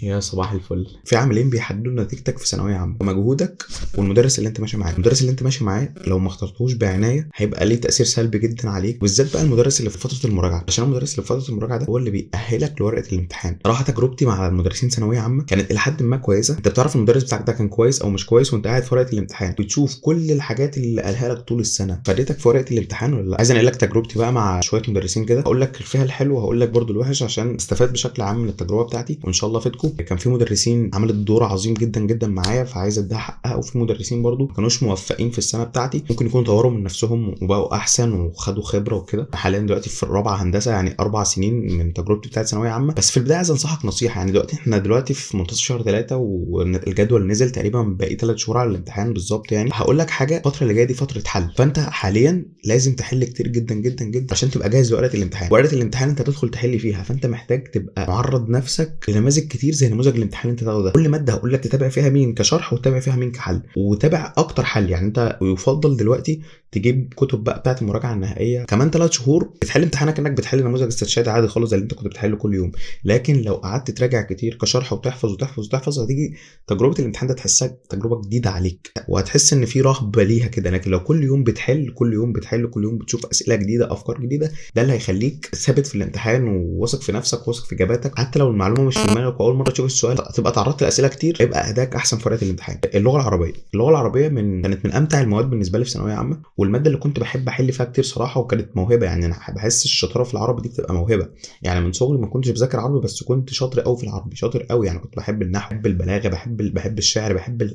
يا صباح الفل. في عاملين بيحددوا نتيجتك في ثانويه عامه: مجهودك والمدرس اللي انت ماشي معاه. المدرس اللي انت ماشي معاه لو ما اخترتوش بعنايه هيبقى ليه تاثير سلبي جدا عليك، بالذات بقى المدرس اللي في فتره المراجعه، عشان المدرس اللي في فتره المراجعه ده هو اللي بيأهلك لورقه الامتحان. صراحه تجربتي مع المدرسين ثانويه عامه كانت الى حد ما كويسه. انت بتعرف المدرس بتاعك ده كان كويس او مش كويس وانت قاعد في ورقه الامتحان، بتشوف كل الحاجات اللي قالها لك طول السنه فادتك في ورقه الامتحان ولا لا. عايز انقل لك تجربتي بقى مع شويه مدرسين كده، هقول لك فيها الحلو وهقول لك برده الوحش عشان استفاد بشكل عام من التجربه بتاعتي وان شاء الله افيدكم. كان في مدرسين عملت دور عظيم جدا جدا معايا فعايز اديها حقها، وفي مدرسين برضو كانوش موفقين في السنه بتاعتي، ممكن يكونوا طوروا من نفسهم وبقوا احسن وخدوا خبره وكده. حاليا دلوقتي في الرابعه هندسه، يعني 4 سنين من تجربتي بتاعت ثانويه عامه. بس في البدايه عايز انصحك نصيحه، يعني احنا دلوقتي في منتصف شهر 3 والجدول نزل تقريبا باقي 3 شهور على الامتحان بالظبط. يعني هقول لك حاجه، الفتره اللي جايه دي فتره حل، فانت حاليا لازم تحل كتير جدا جدا جدا عشان تبقى جاهز لورقه الامتحان. ورقه الامتحان انت تدخل تحل فيها، فانت محتاج تبقى معرض نفسك لنماذج كتير زي نموذج الامتحان اللي انت تاخده ده. كل ماده هقول لك تتابع فيها مين كشرح وتتابع فيها مين كحل، وتابع اكتر حل. يعني انت يفضل دلوقتي تجيب كتب بقى بتاعه المراجعه النهائيه كمان 3 شهور، بتحل امتحانك انك بتحل نموذج استرشادي عادي خالص زي اللي انت كنت بتحله كل يوم. لكن لو قعدت تراجع كتير كشرح وتحفظ وتحفظ وتحفظ، هتيجي تجربه الامتحان ده تحسها تجربه جديده عليك وهتحس ان في رهبه ليها كده. لكن لو كل يوم بتحل كل يوم بتحل كل يوم بتشوف اسئله جديده افكار جديده، ده اللي هيخليك ثابت في الامتحان وواثق في نفسك واثق في اجاباتك. حتى لو المعلومه مش في دماغك واول مره تشوف السؤال تبقى تعرضت لاسئله كتير، يبقى اداك احسن في ورقه الامتحان. اللغه العربيه كانت من امتع المواد بالنسبه لي في ثانويه عامه، والماده اللي كنت بحب احل فيها كتير صراحه، وكانت موهبه. يعني انا بحس الشطاره في العربي دي بتبقى موهبه. يعني من صغري ما كنتش بذاكر عربي بس كنت شاطر قوي في العربي، شاطر قوي. يعني كنت بحب النحو، بحب البلاغه، بحب الشعر،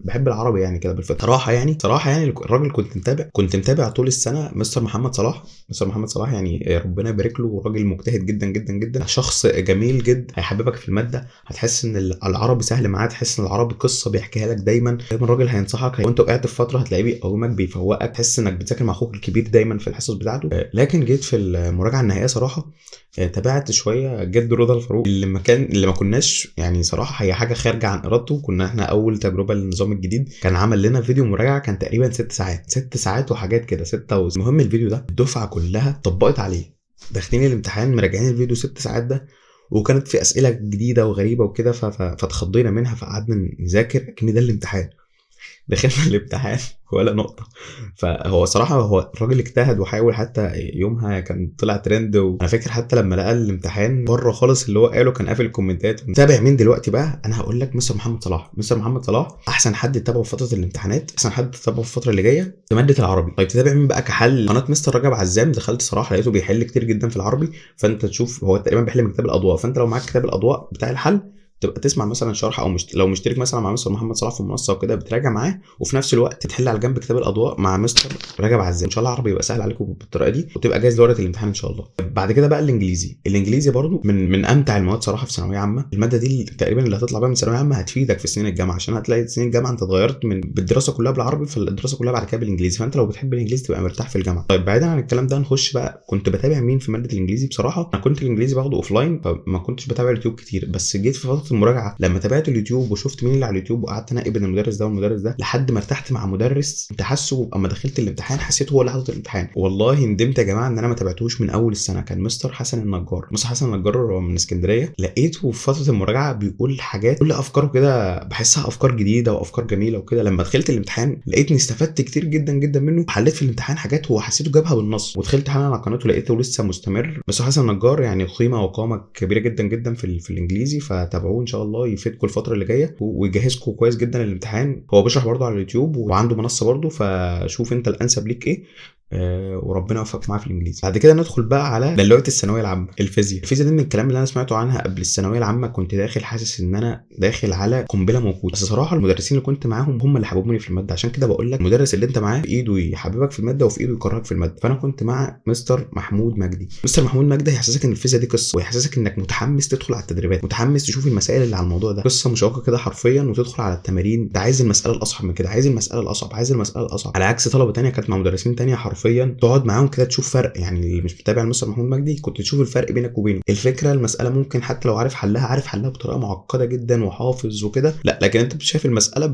بحب العربي يعني كده بالفطره. صراحه يعني الراجل كنت متابع طول السنه مستر محمد صلاح. مستر محمد صلاح يعني ربنا يبارك له، راجل مجتهد جدا جدا جدا، شخص جميل جدا، هيحببك في الماده، هتحس ان العربي سهل معاه، تحس ان العربي قصه بيحكيها لك دايما. راجل هينصحك وانت وقعت في فتره هتلاقيه بيقومك بيفوقك، تحس انك بتذاكر مع اخوك الكبير دايما في الحصص بتاعته. لكن جيت في المراجعه النهائيه صراحه تابعت شويه جد رضا الفاروق، اللي ما كناش يعني صراحه هي حاجه خارجه عن ارادته. كنا احنا اول تجربه للنظام الجديد، كان عمل لنا فيديو مراجعه كان تقريبا 6 ساعات وحاجات كده 6. المهم الفيديو ده الدفعه كلها طبقت عليه، داخلين الامتحان مراجعين الفيديو 6 ساعات ده، وكانت في اسئله جديده وغريبه وكده فاتخضينا منها فقعدنا نذاكر كان ده الامتحان. دخلنا الامتحان ولا نقطة. فهو صراحة هو الراجل اجتهد وحاول، حتى يومها كان طلع ترند، وانا فاكر حتى لما لقى الامتحان بره خالص اللي هو قاله كان قافل الكومنتات. تابع مين دلوقتي بقى؟ انا هقول لك مستر محمد صلاح. مستر محمد صلاح احسن حد تتابعه في فترة الامتحانات، احسن حد تتابعه في الفترة اللي جاية في مادة العربي. طيب تتابع مين بقى كحل؟ قناة مستر رجب عزام، دخلت صراحة لقيته بيحل كتير جدا في العربي، فانت تشوف هو تقريبا بيحل من كتاب الاضواء، فانت لو معاك كتاب الاضواء بتاع الحل تبقى تسمع مثلا شرح، او لو مشترك مثلا مع مستر محمد صلاح في المنصه وكده بتراجع معاه، وفي نفس الوقت تحل على جنب كتاب الاضواء مع مستر رجب عزام. ان شاء الله العربي يبقى سهل عليكم بالطريقه دي وتبقى جاهز لورقه الامتحان ان شاء الله. بعد كده بقى الانجليزي برضو من امتع المواد صراحه في ثانويه عامه. الماده دي تقريبا اللي هتطلع بقى من ثانويه عامه هتفيدك في سنين الجامعه، عشان هتلاقي سنين الجامعه انت اتغيرت من بالدراسه كلها بالعربي، فالدراسه كلها بعد كده بالانجليزي، فانت لو بتحب الانجليزي تبقى مرتاح في الجامعه. طيب بعيدا عن الكلام ده نخش بقى، كنت بتابع مين في ماده الانجليزي؟ بصراحه انا كنت الانجليزي باخده اوفلاين فما كنتش بتابع اليوتيوب كتير، بس جيت في فتره المراجعه لما تابعت اليوتيوب وشفت مين اللي على اليوتيوب وقعدت انقي بين المدرس ده والمدرس ده لحد ما ارتحت مع مدرس انت حاسه اما دخلت الامتحان حسيته هو اللي حاطط الامتحان. والله ندمت يا جماعه ان انا ما تابعتوش من اول السنه. كان مستر حسن النجار. مستر حسن النجار هو من اسكندريه، لقيته في فتره المراجعه بيقول حاجات، كل افكاره كده بحسها افكار جديده وافكار جميله وكده. لما دخلت الامتحان لقيتني استفدت كتير جدا جدا منه، حليت في الامتحان حاجات هو حسيته جابها بالنص، ودخلت حالا على قناته لقيته لسه مستمر. مستر حسن النجار يعني قيمه وقامه كبيره جدا جدا في الانجليزي، فتابعوه ان شاء الله يفيدكم الفتره اللي جايه ويجهزكم كويس جدا للامتحان. هو بيشرح برضه على اليوتيوب وعنده منصه برضه، فشوف انت الانسب ليك ايه. وربنا يوفقك معاه في الانجليزي. بعد كده ندخل بقى على دلوقتي الثانويه العامه. الفيزياء دي من الكلام اللي انا سمعته عنها قبل الثانويه العامه كنت داخل حاسس ان انا داخل على قنبله موقوته، بس صراحه المدرسين اللي كنت معاهم هم اللي حببوني في الماده. عشان كده بقول لك المدرس اللي انت معاه في ايده يحببك في الماده وفي ايده يكرهك في الماده. فانا كنت مع مستر محمود مجدي. مستر محمود مجدي هيحسسك ان الفيزياء دي قصه، ويحسسك انك متحمس تدخل على التدريبات، متحمس تشوف المسائل اللي على الموضوع ده، قصه مشوقه كده حرفيا، وتدخل على التمارين انت عايز المساله الاصعب من كده، عايز المساله الاصعب، عايز المساله الاصعب، على عكس طلبه تانية كانت مع مدرسين تانية حرفيا حرفيا تقعد معاهم كده تشوف فرق. يعني اللي مش متابع المستر محمود مجدي كنت تشوف الفرق بينك وبينه. الفكره المساله ممكن حتى لو عارف حلها بطريقه معقده جدا وحافظ وكده، لا لكن انت شايف المساله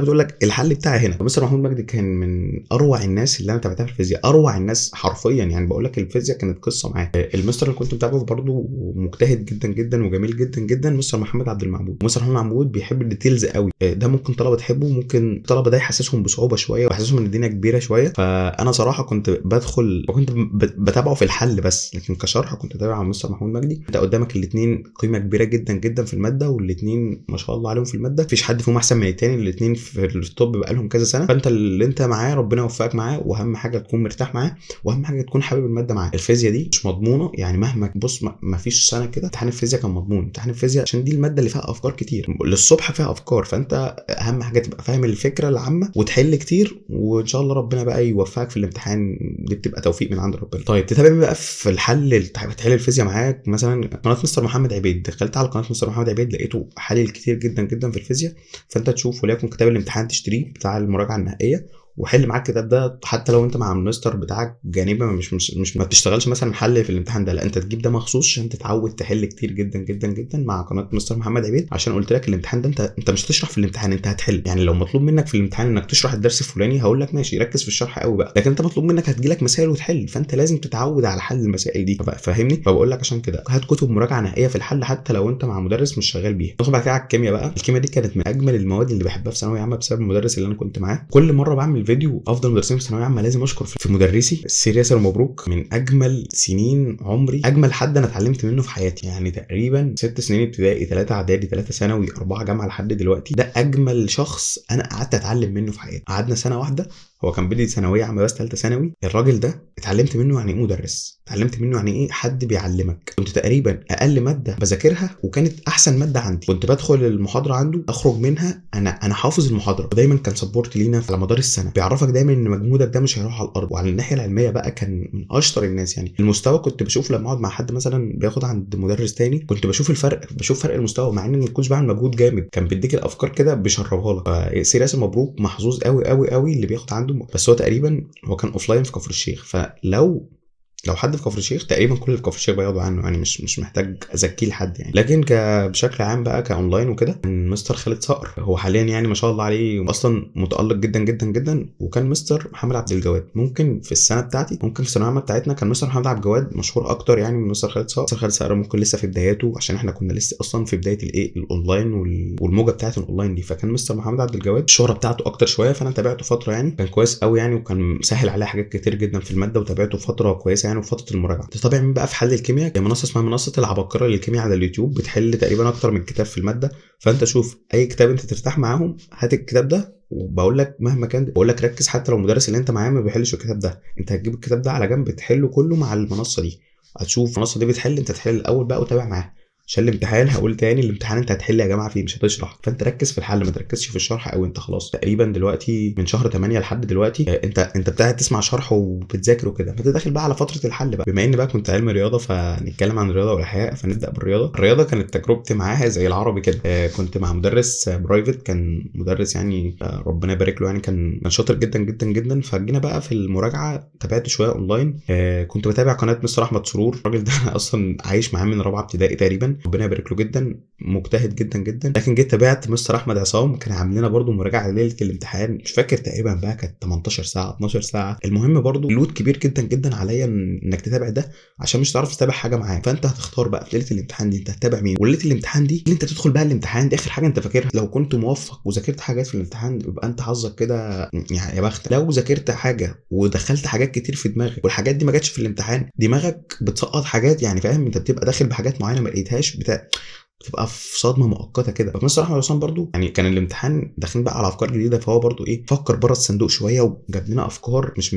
بتقول لك الحل بتاعي هنا. مستر محمود مجدي كان من اروع الناس اللي انا تابعتها في الفيزياء، اروع الناس حرفيا. يعني بقول لك الفيزياء كانت قصه معاه. المستر اللي كنت متابعه برده مجتهد جدا جدا وجميل جدا جدا، مستر محمد عبد المعبود. مستر محمد عبد بيحب الديتيلز قوي. ده ممكن طلبه تحبه، ممكن طلبه ده يحسسهم بصعوبه شويه ويحسسهم ان الدنيا كبيره شويه. فانا صراحه كنت بدخل وكنت بتابعه في الحل بس، لكن كشرح كنت بتابع مع مستر محمود مجدي. انت قدامك الاثنين قيمه كبيره جدا جدا في الماده، والاثنين ما شاء الله عليهم في الماده، مفيش حد فيهم احسن من الثاني، الاثنين في التوب بقى لهم كذا سنه. فانت اللي انت معاه ربنا يوفقك معاه، واهم حاجه تكون مرتاح معاه، واهم حاجه تكون حابب الماده معاه. الفيزياء دي مش مضمونه يعني، مهما بص ما فيش سنه كده امتحان الفيزياء كان مضمون. امتحان الفيزياء عشان دي الماده اللي فيها افكار كتير للصبح، فيها افكار، فانت اهم حاجه تبقى فاهم الفكره العامه وتحل كتير، وان شاء الله ربنا بقى يوفقك في الامتحان. دي بتبقى توفيق من عند ربنا. طيب تتابع بقى في الحل، تحل الفيزياء معاك مثلا قناه مستر محمد عبيد. دخلت على قناه مستر محمد عبيد لقيته حلل كتير جدا جدا في الفيزياء، فانت تشوف وليكن كتاب الامتحان تشتريه بتاع المراجعه النهائيه وحل معاك الكتاب ده. حتى لو انت مع المستر بتاعك جانبا مش ما بتشتغلش مثلا حل في الامتحان ده، لا انت تجيب ده مخصوص عشان تتعود تحل كتير جدا جدا جدا مع قناه مستر محمد عبيد. عشان قلت لك الامتحان ده انت مش هتشرح في الامتحان، انت هتحل. يعني لو مطلوب منك في الامتحان انك تشرح الدرس الفلاني هقول لك ماشي ركز في الشرح قوي بقى، لكن انت مطلوب منك هتجيلك مسائل وتحل، فانت لازم تتعود على حل المسائل دي. فاهمني؟ فبقول لك عشان كده هات كتب مراجعه نهائيه في الحل حتى لو انت مع مدرس مش شغال بيها. ندخل بعد كده على الكيمياء بقى. الكيمياء دي كانت من اجمل المواد اللي بحبها في ثانويه عامه بسبب المدرس اللي انا كنت معاه. كل مره بعمل فيديو افضل مدرسين في ثانويه عامه لازم اشكر في مدرسي السير ياسر مبروك. من اجمل سنين عمري، اجمل حد انا اتعلمت منه في حياتي. يعني تقريبا 6 سنين ابتدائي، 3 اعدادي، 3 ثانوي، 4 جامعه لحد دلوقتي. ده اجمل شخص انا قعدت اتعلم منه في حياتي. قعدنا سنه واحده، هو كان بدي ثانويه عامه بس ثالثه ثانوي. الراجل ده اتعلمت منه يعني ايه مدرس، اتعلمت منه يعني ايه حد بيعلمك. كنت تقريبا اقل ماده بذاكرها وكانت احسن ماده عندي. كنت بدخل المحاضره عنده اخرج منها انا حافظ المحاضره. ودايما كان سبورت لينا على مدار السنه، بيعرفك دايما ان مجهودك ده مش هيروح على الارض. وعلى الناحيه العلميه بقى كان من اشطر الناس. يعني المستوى كنت بشوف لما اقعد مع حد مثلا بياخد عند مدرس تاني كنت بشوف فرق المستوى، مع اني ما كنتش بعمل مجهود جامد. كان بيديك الافكار كده بيشربها لك. فسير ياسر مبروك محظوظ قوي قوي قوي اللي بياخد عنده. بس هو تقريبا هو كان اوفلاين في كفر الشيخ، لو حد في كفر الشيخ تقريبا كل اللي في كفر الشيخ بياخدوا عنه. يعني مش محتاج ازكيه لحد يعني. لكن بشكل عام بقى كاونلاين وكده كان مستر خالد صقر. هو حاليا يعني ما شاء الله عليه اصلا متالق جدا جدا جدا. وكان مستر محمد عبد الجواد. ممكن في السنه بتاعتي، ممكن في الثانويه العامه بتاعتنا كان مستر محمد عبد الجواد مشهور اكتر يعني من مستر خالد صقر. مستر خالد صقر ممكن لسه في بداياته عشان احنا كنا لسه اصلا في بدايه الاونلاين والموجه بتاعت الاونلاين دي. فكان مستر محمد عبد الجواد الشهره بتاعته اكتر شويه، فانا تابعته فتره يعني كان كويس قوي يعني، وكان سهل عليه حاجات كتير جدا في الماده، وتابعته فتره كويسه يعني وفتره المراجعه. تتابع مين بقى في حل الكيمياء؟ هي منصه اسمها منصه العباقره للكيمياء على اليوتيوب، بتحل تقريبا اكتر من كتاب في الماده. فانت شوف اي كتاب انت ترتاح معاهم هات الكتاب ده. وبقول لك مهما كان بقول لك ركز، حتى لو المدرس اللي انت معاه ما بيحلش الكتاب ده انت هتجيب الكتاب ده على جنب تحله كله مع المنصه دي. هتشوف المنصه دي بتحل، انت تحل الاول بقى وتابع معاها. عشان الامتحان هقول تاني الامتحان انت هتحل يا جماعه فيه مش هتشرح. فانت ركز في الحل ما تركزش في الشرح. او انت خلاص تقريبا دلوقتي من شهر 8 لحد دلوقتي انت بتاعت تسمع شرح وبتذاكر وكده، فانت داخل بقى على فتره الحل بقى. بما ان بقى كنت علم رياضه فنتكلم عن الرياضه والاحياء. فنبدا بالرياضه. الرياضه كانت تجربتي معاها زي العربي كده. كنت مع مدرس برايفت، كان مدرس يعني ربنا يبارك له يعني، كان شاطر جدا جدا جدا. فجينا بقى في المراجعه تابعت شويه اونلاين. كنت بتابع قناه مستر احمد سرور. الراجل ده انا اصلا عايش معاه من رابعه ابتدائي تقريبا، ربنا يبارك له جدا، مجتهد جدا جدا. لكن جيت تابعت مستر احمد عصام، كان عامل لنا برده مراجعه ليله الامتحان. مش فاكر تقريبا بقى كانت 18 ساعه 12 ساعه. المهم برده لود كبير جدا جدا عليا انك تتابع ده عشان مش هتعرف تتابع حاجه معاه. فانت هتختار بقى في ليله الامتحان دي انت هتتابع مين. وليله الامتحان دي اللي انت تدخل بقى الامتحان دي اخر حاجه انت فاكرها. لو كنت موفق وذاكرت حاجات في الامتحان يبقى انت حظك كده يعني يا بختك. لو ذاكرت حاجه ودخلت حاجات كتير في دماغك والحاجات دي ما جاتش في الامتحان، دماغك بتسقط حاجات يعني فاهم. انت بتبقى داخل بحاجات معينه ما لقيتهاش بتبقى في صدمه مؤقته كده. فمستر احمد عصام برضو يعني كان الامتحان داخلين بقى على افكار جديده، فهو برضو فكر بره الصندوق شويه وجاب لنا افكار مش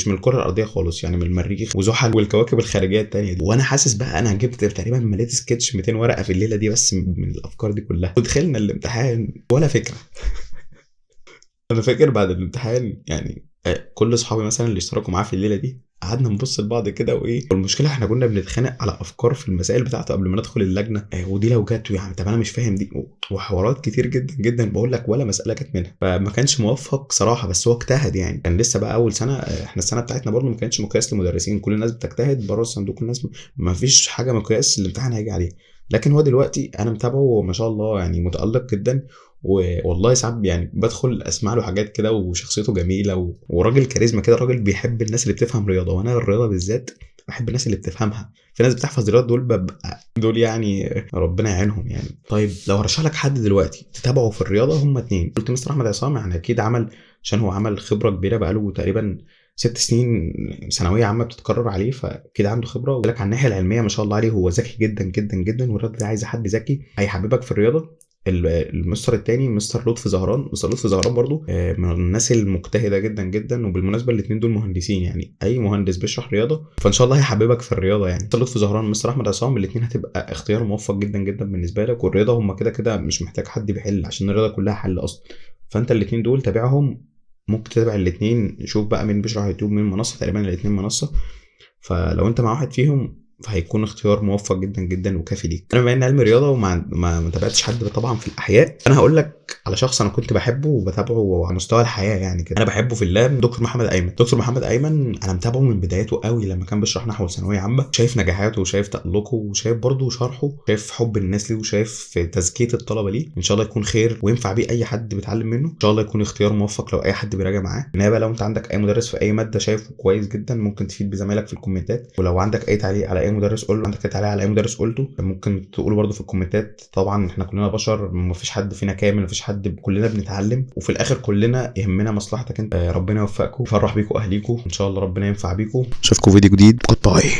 من الكره الارضيه خالص يعني، من المريخ وزحل والكواكب الخارجيه الثانيه دي. وانا حاسس بقى انا جبت تقريبا مليت سكتش 200 ورقه في الليله دي بس من الافكار دي كلها. ودخلنا الامتحان ولا فكره. انا فاكر بعد الامتحان يعني كل اصحابي مثلا اللي اشتركوا معاه في الليله دي قعدنا نبص لبعض كده وايه، والمشكله احنا كنا بنتخانق على افكار في المسائل بتاعته قبل ما ندخل اللجنه. ودي لو جت يعني طب انا مش فاهم دي، وحوارات كتير جدا جدا، بقول لك ولا مساله جت منها. فما كانش موفق صراحه، بس هو اجتهد يعني. كان لسه بقى اول سنه، احنا السنه بتاعتنا برضو ما كانتش مقياس للمدرسين، كل الناس بتجتهد بره الصندوق، الناس ما فيش حاجه مقياس الامتحان هيجي عليه. لكن هو دلوقتي انا متابعه ما شاء الله يعني، متالق جدا. والله ساعات يعني بدخل اسمع له حاجات كده، وشخصيته جميله وراجل كاريزما كده، راجل بيحب الناس اللي بتفهم رياضه، وانا الرياضه بالذات بحب الناس اللي بتفهمها. في ناس بتحفظ رياضه، دول ببقى دول يعني ربنا يعينهم يعني. طيب لو هرشح لك حد دلوقتي تتابعه في الرياضه، هم اتنين. قلت مستر احمد عصام، يعني اكيد عمل، عشان هو عمل خبره كبيره بقاله تقريبا 6 سنين ثانويه عامه بتتكرر عليه، فكده عنده خبره. وقال لك على الناحيه العلميه ما شاء الله عليه، هو ذكي جدا جدا جدا، والرياضه دي عايزه حد ذكي هيحببك في الرياضه. المستر التاني مستر لطفي زهران. مستر لطفي زهران برضو من الناس المجتهده جدا جدا. وبالمناسبه الاثنين دول مهندسين، يعني اي مهندس بيشرح رياضه فان شاء الله هيحببك في الرياضه يعني. مستر لطفي زهران مستر احمد عصام، الاثنين هتبقى اختيار موفق جدا جدا بالنسبه لك. والرياضه هم كده كده مش محتاج حد بيحل، عشان الرياضه كلها حل اصلا. فانت الاثنين دول تابعهم، ممكن تتابع الاثنين، شوف بقى مين بيشرح يوتيوب، مين منصه، تقريبا الاثنين منصه. فلو انت مع واحد فيهم فهيكون اختيار موفق جدا جدا وكافي ليك. انا بما ان علم رياضه وما ما تابعتش حد طبعا في الاحياء، انا هقول لك على شخص انا كنت بحبه وبتابعه على مستوى الحياه يعني كده. انا بحبه في اللاب دكتور محمد ايمن. دكتور محمد ايمن انا متابعه من بدايته قوي، لما كان بيشرح نحو ثانويه عامه، شايف نجاحاته وشايف تالقه وشايف برضه شرحه، شايف حب الناس ليه وشايف تزكيه الطلبه ليه. ان شاء الله يكون خير وينفع بيه اي حد بيتعلم منه. ان شاء الله يكون اختيار موفق لو اي حد بيراجع معاه. بقى لو انت عندك اي مدرس في اي ماده شايفه كويس جدا، ممكن تفيد بزمايلك في الكومنتات. ولو عندك اي تعليق على اي مدرس قول له، عندك اي تعليق على اي مدرس قلته ممكن تقوله برضه في الكومنتات. طبعا احنا كلنا بشر، مفيش حد فينا كامل، مفيش حد، كلنا بنتعلم، وفي الاخر كلنا يهمنا مصلحتك انت. ربنا يوفقكم، يفرح بيكم اهليكم ان شاء الله، ربنا ينفع بيكم. اشوفكم فيديو جديد. جود باي.